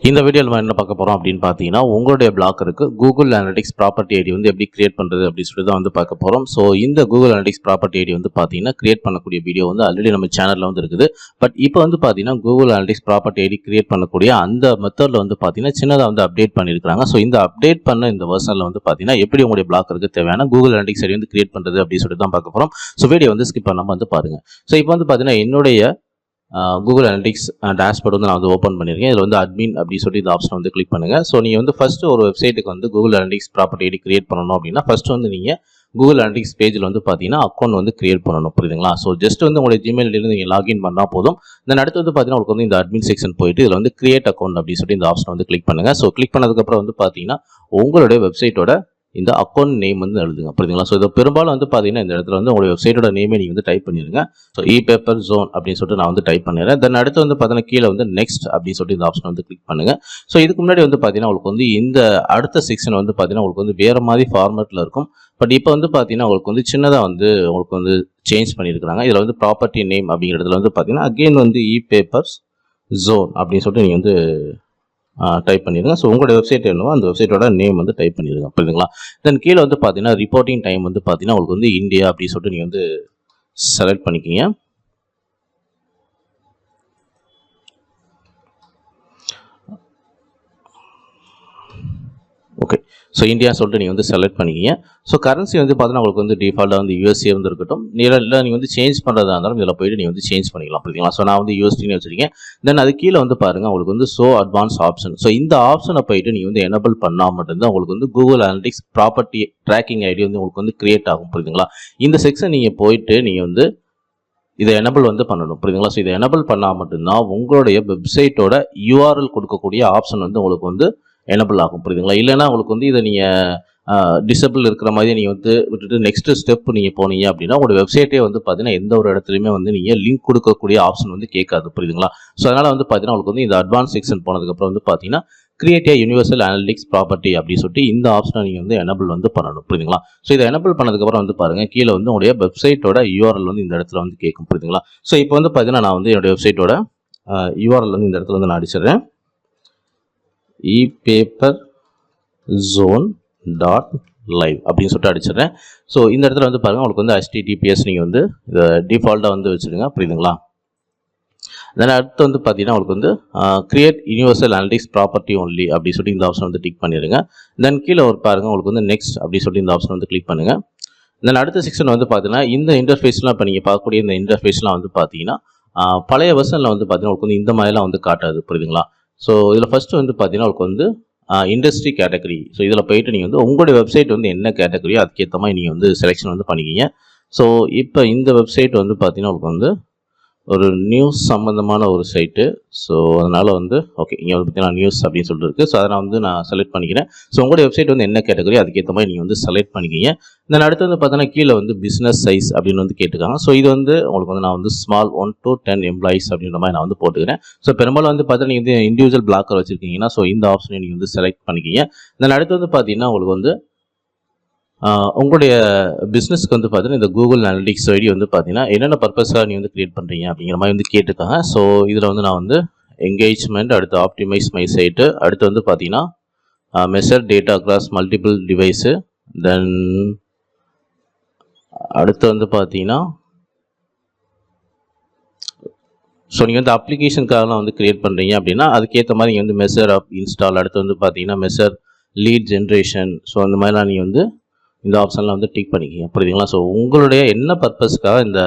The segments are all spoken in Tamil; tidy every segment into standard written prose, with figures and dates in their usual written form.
இந்த வீடியோல நம்ம என்ன பார்க்க போறோம் அப்படின்னு பார்த்தீங்கன்னா, உங்களுடைய பிளாக்கருக்கு கூகுள் அனலிட்டிக்ஸ் ப்ராப்பர்ட்டி ஐடி வந்து எப்படி கிரியேட் பண்றது அப்படின்னு சொல்லி தான் வந்து பார்க்க போறோம். ஸோ இந்த கூகுள் அனலிட்டிக்ஸ் ப்ராப்பர்ட்டி ஐடி வந்து பார்த்தீங்கன்னா, கிரியேட் பண்ணக்கூடிய வீடியோ வந்து ஆல்ரெடி நம்ம சேனல்ல வந்து இருக்குது. பட் இப்போ வந்து பார்த்தீங்கன்னா, Google analytics property ID create பண்ணக்கூடிய அந்த மெத்தட்ல வந்து பார்த்தீங்கன்னா, சின்னதாக வந்து அப்டேட் பண்ணியிருக்காங்க. ஸோ இந்த அப்டேட் பண்ண இந்த வெர்ஷன்ல வந்து பார்த்தீங்கன்னா, எப்படி உங்களுடைய பிளாக்கருக்கு தேவையான கூகுள் அனலிட்டிக்ஸ் ஐடி வந்து கிரியேட் பண்றது அப்படின்னு சொல்லி தான் பார்க்க போறோம். ஸோ வீடியோ வந்து ஸ்கிப் பண்ணாம வந்து பாருங்க. ஸோ இப்போ வந்து பார்த்தீங்கன்னா, என்னுடைய கூகுள் அனலிட்டிக்ஸ் டேஷ்போர்ட் வந்து நான் வந்து ஓப்பன் பண்ணியிருக்கேன். இதில் வந்து அட்மின் அப்படின்னு சொல்லி இந்த ஆப்ஷன் வந்து கிளிக் பண்ணுங்கள். ஸோ நீங்கள் வந்து ஃபஸ்ட்டு ஒரு வெப்சைட்டுக்கு வந்து Google analytics property ID create பண்ணணும் அப்படின்னா ஃபஸ்ட்டு வந்து நீங்கள் கூகுள் அனலிட்டிக்ஸ் பேஜில் வந்து பார்த்தீங்கன்னா அக்கௌண்ட் வந்து கிரியேட் பண்ணணும், புரியுதுங்களா? ஸோ ஜஸ்ட் வந்து உங்களுடைய ஜிமெயிலிருந்து நீங்கள் லாகின் பண்ணால் போதும். தென் அடுத்து வந்து பார்த்தீங்கன்னா உங்களுக்கு வந்து இந்த அட்மின் செக்ஷன் போயிட்டு இதில் வந்து கிரியேட் அக்கௌண்ட் அப்படின்னு சொல்லி இந்த ஆப்ஷன் வந்து கிளிக் பண்ணுங்கள். ஸோ கிளிக் பண்ணதுக்கப்புறம் வந்து பார்த்தீங்கன்னா உங்களுடைய வெப்சைட்டோட இந்த அக்கௌண்ட் நேம் வந்து எழுதுங்க, புரியுதுங்களா? ஸோ இது பெரும்பாலும் வந்து பார்த்தீங்கன்னா இந்த இடத்துல வந்து உங்களுடைய வெப்சைட்டோட நேமே நீங்கள் வந்து டைப் பண்ணிடுங்க. ஸோ இ-பேப்பர் ஜோன் அப்படின்னு சொல்லிட்டு நான் வந்து டைப் பண்ணிடுறேன். தென் அடுத்து வந்து பார்த்தீங்கன்னா கீழே வந்து நெக்ஸ்ட் அப்படின்னு சொல்லிட்டு இந்த ஆப்ஷன் வந்து கிளிக் பண்ணுங்க. ஸோ இதுக்கு முன்னாடி வந்து பார்த்தீங்கன்னா உங்களுக்கு வந்து இந்த அடுத்த செக்ஷன் வந்து பார்த்தீங்கன்னா உங்களுக்கு வந்து வேற மாதிரி ஃபார்மேட்டில் இருக்கும். பட் இப்போ வந்து பார்த்தீங்கன்னா உங்களுக்கு வந்து சின்னதாக வந்து உங்களுக்கு வந்து சேஞ்ச் பண்ணியிருக்கிறாங்க. இதில் வந்து ப்ராப்பர்ட்டி நேம் அப்படிங்கிற இடத்துல வந்து பார்த்தீங்கன்னா அகெயின் வந்து இ-பேப்பர்ஸ் ஜோன் அப்படின்னு சொல்லிட்டு நீங்கள் வந்து டைப் பண்ணிடுங்க. ஸோ உங்களுடைய வெப்சைட் என்னவோ அந்த வெப்சைட்டோட நேம் வந்து டைப் பண்ணிடுங்க, புரியுதுங்களா? தென் கீழே வந்து பார்த்தீங்கன்னா ரிப்போர்ட்டிங் டைம் வந்து பார்த்தீங்கன்னா உங்களுக்கு வந்து இந்தியா அப்படின்னு சொல்லிட்டு நீங்கள் வந்து செலக்ட் பண்ணிக்கிங்க. ஓகே, ஸோ இந்தியா சொல்லிட்டு நீங்கள் வந்து செலக்ட் பண்ணிக்கிங்க. ஸோ கரன்சி வந்து பார்த்தீங்கன்னா உங்களுக்கு வந்து டிஃபால்ட்டாக வந்து யூஎஸ்ஏ வந்து இருக்கட்டும். இல்லை நீங்கள் வந்து சேஞ்ச் பண்ணுறதா இருந்தாலும் இதில் போய்ட்டு நீங்கள் வந்து சேஞ்ச் பண்ணிக்கலாம், புரியுதுங்களா? ஸோ நான் வந்து யூஎஸ்டின்னு வச்சுருக்கேன். தென் அது கீழே வந்து பாருங்கள் உங்களுக்கு வந்து ஷோ அட்வான்ஸ் ஆப்ஷன். ஸோ இந்த ஆப்ஷனை போய்ட்டு நீங்கள் வந்து எனபிள் பண்ணால் மட்டும்தான் உங்களுக்கு வந்து Google analytics property tracking ID வந்து உங்களுக்கு வந்து கிரியேட் ஆகும், புரியுதுங்களா? இந்த செக்ஷன் நீங்கள் போயிட்டு நீங்கள் வந்து இதை எனபிள் வந்து பண்ணணும், புரியுதுங்களா? ஸோ இதை எனபிள் பண்ணால் மட்டும்தான் உங்களுடைய வெப்சைட்டோட யூஆர்எல் கொடுக்கக்கூடிய ஆப்ஷன் வந்து உங்களுக்கு வந்து எனபிள் ஆகும், புரியுதுங்களா? இல்லைன்னா உங்களுக்கு வந்து இதை நீங்கள் டிசபிள் இருக்கிற மாதிரி நீங்கள் வந்து விட்டுட்டு நெக்ஸ்ட் ஸ்டெப் நீங்கள் போனீங்க அப்படின்னா உங்களோட வெப்சைட்டே வந்து பார்த்தீங்கன்னா எந்த ஒரு இடத்துலையுமே வந்து நீங்கள் லிங்க் கொடுக்கக்கூடிய ஆப்ஷன் வந்து கேட்காது, புரியுதுங்களா? ஸோ அதனால் வந்து பார்த்தீங்கன்னா உங்களுக்கு வந்து இந்த அட்வான்ஸ் செக்ஷன் போனதுக்கப்புறம் வந்து பார்த்தீங்கன்னா கிரியேட் யூனிவர்சல் அனலிட்டிக்ஸ் ப்ராப்பர்ட்டி அப்படின்னு சொல்லிட்டு இந்த ஆப்ஷனை நீங்கள் வந்து எனபிள் வந்து பண்ணணும், புரியுதுங்களா? ஸோ இதை எனபிள் பண்ணதுக்கப்புறம் வந்து பாருங்கள் கீழே வந்து உங்களுடைய வெப்சைட்டோட யூஆர்எல் வந்து இந்த இடத்துல வந்து கேட்கும், புரியுதுங்களா? ஸோ இப்போ வந்து பார்த்தீங்கன்னா நான் வந்து என்னுடைய வெப்சைட்டோட யூஆர்எல் வந்து இந்த இடத்துல வந்து நான் அடிச்சிடுறேன். இ-பேப்பர் ஜோன் .live அப்படின்னு சொல்லிட்டு அடிச்சிடுறேன். ஸோ இந்த இடத்துல வந்து பாருங்கள் உங்களுக்கு வந்து HTTPS நீங்கள் வந்து இதை டிஃபால்ட்டாக வந்து வச்சுருங்க, புரியுதுங்களா? தென் அடுத்து வந்து பார்த்தீங்கன்னா உங்களுக்கு வந்து create universal analytics property only அப்படின்னு சொல்லி இந்த ஆப்ஷன் வந்து டிக் பண்ணிடுங்க. தென் கீழே ஒரு பாருங்கள் உங்களுக்கு வந்து நெக்ஸ்ட் அப்படின்னு சொல்லி இந்த ஆப்ஷன் வந்து கிளிக் பண்ணுங்கள். தென் அடுத்த செக்ஷன் வந்து பார்த்தீங்கன்னா இந்த இன்டர்ஃபேஸ்லாம் இப்போ நீங்கள் பார்க்கக்கூடிய இந்த இன்டர்ஃபேஸ்லாம் வந்து பார்த்தீங்கன்னா பழைய வெர்ஷனில் வந்து பார்த்தீங்கன்னா உங்களுக்கு வந்து இந்த மாதிரிலாம் வந்து காட்டாது, புரியுதுங்களா? ஸோ இதில் ஃபஸ்ட்டு வந்து பார்த்தீங்கன்னா உங்களுக்கு வந்து இண்டஸ்ட்ரி கேட்டகரி. ஸோ இதில் போயிட்டு நீங்கள் வந்து உங்களுடைய வெப்சைட் வந்து என்ன கேட்டகரியோ அதுக்கேற்ற மாதிரி நீங்கள் வந்து செலெக்ஷன் வந்து பண்ணிக்கிங்க. ஸோ இப்போ இந்த வெப்சைட் வந்து பார்த்தீங்கன்னா உங்களுக்கு வந்து ஒரு நியூஸ் சம்மந்தமான ஒரு சைட்டு. ஸோ அதனால் வந்து ஓகே இங்கே வந்து பார்த்தீங்கன்னா நியூஸ் அப்படின்னு சொல்லிட்டு இருக்குது. ஸோ அதை நான் வந்து செலக்ட் பண்ணிக்கிறேன். ஸோ உங்களுடைய வெப்சைட் வந்து என்ன கேட்டகரி அதுக்கேற்ற மாதிரி நீங்கள் வந்து செலக்ட் பண்ணிக்கிங்க. தென் அடுத்து வந்து பார்த்தீங்கன்னா கீழே வந்து பிஸ்னஸ் சைஸ் அப்படின்னு வந்து கேட்டுக்காங்க. ஸோ இது வந்து உங்களுக்கு வந்து நான் வந்து ஸ்மால் 1 to 10 எம்ப்ளாயிஸ் அப்படின்ற மாதிரி நான் வந்து போட்டுக்கிறேன். ஸோ பெரும்பாலும் வந்து பார்த்தீங்கன்னா நீங்கள் வந்து இண்டிவிஜுவல் பிளாக்கர் வச்சுருக்கீங்கன்னா ஸோ இந்த ஆப்ஷனை நீங்கள் வந்து செலக்ட் பண்ணிக்கிங்க. தென் அடுத்து வந்து பார்த்தீங்கன்னா உங்களுக்கு வந்து உங்களுடைய பிஸ்னஸ்க்கு வந்து பார்த்தீங்கன்னா இந்த கூகுள் அனலிட்டிக்ஸ் ஐடி வந்து பார்த்தீங்கன்னா என்னென்ன பர்பஸாக நீங்கள் வந்து கிரியேட் பண்ணுறீங்க அப்படிங்கிற மாதிரி வந்து கேட்டிருக்காங்க. ஸோ இதில் வந்து நான் வந்து என்கேஜ்மெண்ட், அடுத்து ஆப்டிமைஸ் மை சைட்டு, அடுத்து வந்து பார்த்தீங்கன்னா measure data across multiple device, then அடுத்து வந்து பார்த்தீங்கன்னா ஸோ நீங்கள் வந்து அப்ளிகேஷனுக்காகலாம் வந்து கிரியேட் பண்ணுறீங்க அப்படின்னா அதுக்கேற்ற மாதிரி நீங்கள் வந்து மெஷர் ஆப் இன்ஸ்டால், அடுத்து வந்து பார்த்தீங்கன்னா மெஷர் லீட் ஜென்ரேஷன். ஸோ அந்த மாதிரிலாம் நீங்கள் வந்து இந்த ஆப்ஷனில் வந்து டிக் பண்ணிக்கிங்க, புரியுதுங்களா? ஸோ உங்களுடைய என்ன பர்பஸ்க்காக இந்த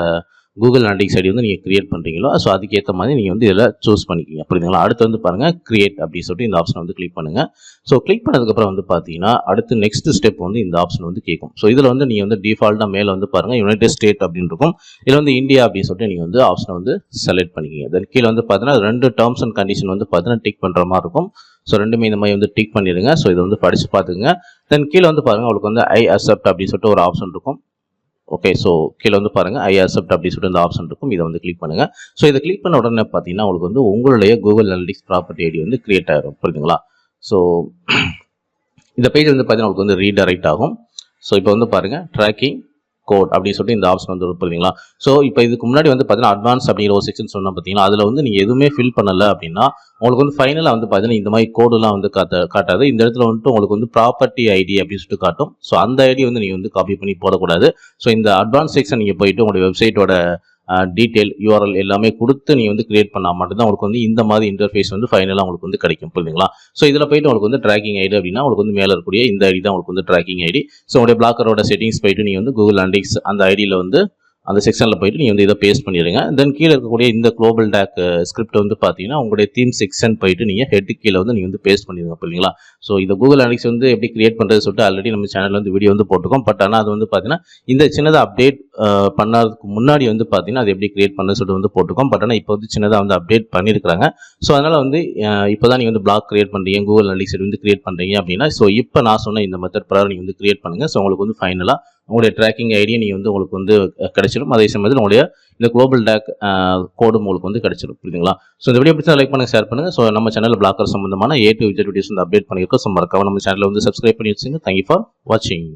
கூகுள் அனலிட்டிக்ஸ் ஐடி வந்து நீங்கள் கிரியேட் பண்ணுறீங்களோ ஸோ அதுக்கேற்ற மாதிரி நீங்கள் வந்து இதில் சூஸ் பண்ணிக்கிங்க, புரியுதுங்களா? அடுத்து வந்து பாருங்கள் கிரியேட் அப்படின்னு சொல்லிட்டு இந்த ஆப்ஷனை வந்து கிளிக் பண்ணுங்கள். ஸோ கிளிக் பண்ணதுக்கப்புறம் வந்து பார்த்தீங்கன்னா அடுத்து நெக்ஸ்ட் ஸ்டெப் வந்து இந்த ஆப்ஷன் வந்து கேட்கும். ஸோ இதில் வந்து நீங்கள் வந்து டிஃபால்ட்டாக மேலே வந்து பாருங்கள் யுனைடெட் ஸ்டேட் அப்படின்னு இருக்கும். இதில் வந்து இந்தியா அப்படின்னு சொல்லிட்டு நீங்கள் வந்து ஆப்ஷனை வந்து செலக்ட் பண்ணிக்கிங்க. தென் கீழே வந்து பார்த்தீங்கன்னா 2 டேர்ம்ஸ் அண்ட் கண்டிஷன் வந்து பார்த்தீங்கன்னா டிக் பண்ணுற மாதிரி இருக்கும். ஸோ ரெண்டுமே இந்த மாதிரி வந்து டிக் பண்ணிடுங்க. ஸோ இதை வந்து படித்து பார்த்துக்குங்க. தென் கீழே வந்து பாருங்கள் உங்களுக்கு வந்து ஐ அக்செப்ட் அப்படின்னு சொல்லிட்டு ஒரு ஆப்ஷன் இருக்கும். ஓகே, ஸோ கீழே வந்து பாருங்கள் ஐ அக்செப்ட் அப்படின்னு சொல்லிட்டு இந்த ஆப்ஷன் இருக்கும். இதை வந்து கிளிக் பண்ணுங்கள். ஸோ இதை கிளிக் பண்ண உடனே பார்த்தீங்கன்னா உங்களுக்கு வந்து உங்களுடைய கூகுள் அனலிட்டிக்ஸ் ப்ராப்பர்ட்டி ஐடி வந்து கிரியேட் ஆகிடும், புரியுதுங்களா? ஸோ இந்த பேஜ் வந்து பார்த்தீங்கன்னா உங்களுக்கு வந்து ரீடைரக்ட் ஆகும். ஸோ இப்போ வந்து பாருங்கள் ட்ராக்கிங் கோட் அப்படின்னு சொல்லிட்டு இந்த ஆப்ஷன் வந்து புரியுதுங்களா. ஸோ இப்போ இதுக்கு முன்னாடி வந்து பார்த்தீங்கன்னா அட்வான்ஸ் அப்படிங்கிற ஒரு செக்ஷன் சொன்னால் பார்த்தீங்கன்னா அதில் வந்து நீங்கள் எதுவுமே ஃபில் பண்ணலை அப்படின்னா உங்களுக்கு வந்து ஃபைனலாக வந்து பார்த்தீங்கன்னா இந்த மாதிரி கோடுலாம் வந்து காட்டாது. இந்த இடத்துல வந்துட்டு உங்களுக்கு வந்து ப்ராப்பர்ட்டி ஐடி அப்படின்னு சொல்லிட்டு காட்டும். ஸோ அந்த ஐடி வந்து நீங்கள் வந்து காப்பி பண்ணி போடக்கூடாது. ஸோ இந்த அட்வான்ஸ் செக்ஷன் நீங்கள் போயிட்டு உங்களுடைய வெப்சைட்டோட டீட்டெயில் யூஆர்எல் எல்லாமே கொடுத்து நீங்கள் வந்து கிரியேட் பண்ணால் மட்டும்தான் உங்களுக்கு வந்து இந்த மாதிரி இன்டர்ஃபேஸ் வந்து ஃபைனலாக உங்களுக்கு வந்து கிடைக்கும். புரியுதுங்களா. ஸோ இதில் போயிட்டு உங்களுக்கு வந்து ட்ராக்கிங் ஐடி அப்படின்னா உங்களுக்கு வந்து மேலே இருக்கக்கூடிய இந்த ஐடி தான் உங்களுக்கு வந்து ட்ராக்கிங் ஐடி. ஸோ உங்களுடைய பிளாக்கரோட செட்டிங்ஸ் போயிட்டு நீங்கள் வந்து கூகுள் அனலிட்டிக்ஸ் அந்த ஐடியில் வந்து அந்த செக்ஷனில் போயிட்டு நீங்கள் வந்து இதை பேஸ்ட் பண்ணிடுங்க. தென் கீழே இருக்கக்கூடிய இந்த குளோபல் டேக் ஸ்கிரிப்ட் வந்து பார்த்தீங்கன்னா உங்களுடைய தீம் செக்ஷன் போயிட்டு நீங்கள் ஹெட் கீழே வந்து நீங்கள் வந்து பேஸ்ட் பண்ணிடுங்க. புரியுங்களா. ஸோ இந்த கூகுள் அனலிட்டிக்ஸ் வந்து எப்படி கிரியேட் பண்ணுறது சொல்லிட்டு ஆல்ரெடி நம்ம சேனலில் வந்து வீடியோ வந்து போட்டுக்கோம். பட் ஆனால் அது வந்து பார்த்தீங்கன்னா இந்த சின்னதாக அப்டேட் பண்ணதுக்கு முன்னாடி வந்து பார்த்தீங்கன்னா அது எப்படி கிரியேட் பண்ணு சொல்லிட்டு வந்து போட்டுக்கோம். பட் ஆனால் இப்போ வந்து சின்னதாக வந்து அப்டேட் பண்ணியிருக்காங்க. ஸோ அதனால் வந்து இப்போ தான் நீங்கள் வந்து பிளாக் கிரியேட் பண்ணுறீங்க கூகுள் அனலிட்டிக்ஸ் வந்து கிரியேட் பண்ணுறீங்க அப்படின்னா ஸோ இப்போ நான் சொன்ன இந்த மெத்தட் பிரகாரம் நீங்கள் வந்து கிரியேட் பண்ணுங்கள். ஸோ உங்களுக்கு வந்து ஃபைனலாக உங்களுடைய ட்ராக்கிங் ஐடியை நீங்கள் வந்து உங்களுக்கு வந்து கிடைச்சிடும். அதே சமயத்தில் உங்களுடைய இந்த குளோபல் டேக் கோடும் உங்களுக்கு வந்து கிடைச்சிடும். புரியுதுங்களா. ஸோ இந்த வீடியோ பிடிச்சா லைக் பண்ணுங்கள், ஷேர் பண்ணுங்கள். ஸோ நம்ம சேனலில் பிளாக்கர் சம்பந்தமான A to Z வீடியோஸ் வந்து அப்டேட் பண்ணியிருக்கோம். ஸோ மறக்காம நம்ம சேனலில் வந்து சப்ஸ்கிரைப் பண்ணி வச்சுங்க. தேங்க்யூ ஃபார் வாட்சிங்.